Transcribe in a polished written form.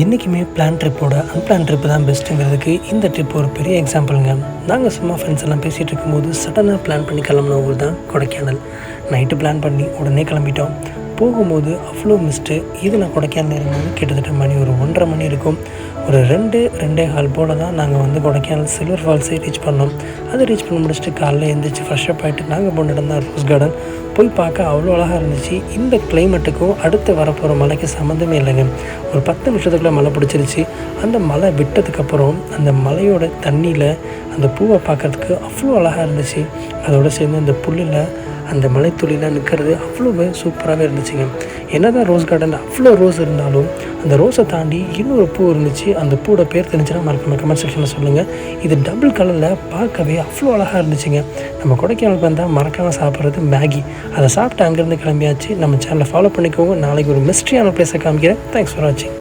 என்றைக்குமே plan ட்ரிப்போட unplanned trip தான் பெஸ்ட்டுங்கிறதுக்கு இந்த ட்ரிப் ஒரு பெரிய எக்ஸாம்பிளுங்க. நாங்கள் சும்மா ஃப்ரெண்ட்ஸ் எல்லாம் பேசிகிட்டு இருக்கும்போது சடனாக பிளான் பண்ணி கிளம்புன ஊர் தான் கொடைக்கானல். நைட்டு பிளான் பண்ணி உடனே கிளம்பிட்டோம். போகும்போது அவ்வளோ மிஸ்ட்டு. இது நான் கொடைக்கானல் இருக்கும்போது கிட்டத்தட்ட மணி ஒரு 1:30 மணி இருக்கும். ஒரு 2-2:15 போல் தான் நாங்கள் கொடைக்கானல் சில்வர் ஃபால்ஸே ரீச் பண்ணோம். அதை ரீச் பண்ணி முடிச்சுட்டு காலையில் எழுந்திரிச்சு ஃப்ரெஷ்ஷப் ஆகிட்டு நாங்கள் போன இடம் தான் ரோஸ் கார்டன். போய் பார்க்க அவ்வளோ அழகாக இருந்துச்சு. இந்த கிளைமேட்டுக்கும் அடுத்து வரப்போகிற மலைக்கு சம்மந்தமே இல்லைங்க. ஒரு 10 நிமிஷத்துக்குள்ளே மழை பிடிச்சிருச்சு. அந்த மழை விட்டதுக்கப்புறம் அந்த மலையோட தண்ணியில் அந்த பூவை பார்க்குறதுக்கு அவ்வளோ அழகாக இருந்துச்சு. அதோடு சேர்ந்து அந்த புல்லில் அந்த மலைத்துளியில் நிற்கிறது அவ்வளோ சூப்பராகவே இருந்துச்சுங்க. என்ன தான் ரோஸ் கார்டனில் அவ்வளோ ரோஸ் இருந்தாலும் அந்த ரோஸை தாண்டி இன்னொரு பூ இருந்துச்சு. அந்த பூவோட பேர் தெரிஞ்சுன்னா மறக்காம கமெண்ட் செக்ஷனில் சொல்லுங்கள். இது டபுள் கலரில் பார்க்கவே அவ்வளோ அழகாக இருந்துச்சுங்க. நம்ம கொடைக்கானல் வந்தால் மறக்காமல் சாப்பிட்றது மேகி. அதை சாப்பிட்டு அங்கேருந்து கிளம்பியாச்சு. நம்ம சேனலை ஃபாலோ பண்ணிக்கோங்க. நாளைக்கு ஒரு மிஸ்ட்ரியான பிளேஸை காமிக்கிறேன். தேங்க்ஸ் ஃபார் வாட்சிங்.